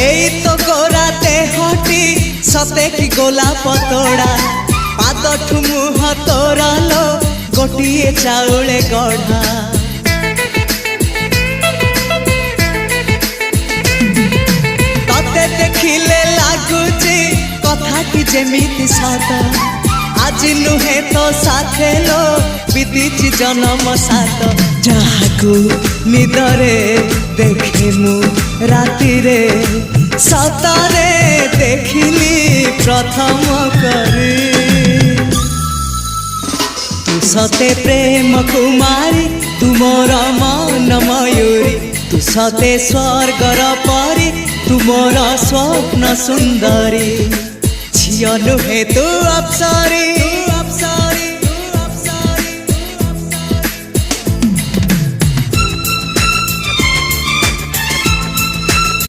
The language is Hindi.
एई तो गोरा देहटी सते कि गोलाप तोड़ा पाद मुह तोरा लो गोटिए चाउले गढ़ा तते देखिले लागुची कथाटी जेमिति सत आज नुहे तो साथे लो बीतीची जन्म सात जहाकू निदरे देखे मु राति रे सतरे देखिली प्रथम करी तू सते प्रेम कुमारी तू मोर मन मयूरी तू सते स्वर्गर परी तू मोर स्वप्न सुंदरी झियो नुहे तू अप्सरी।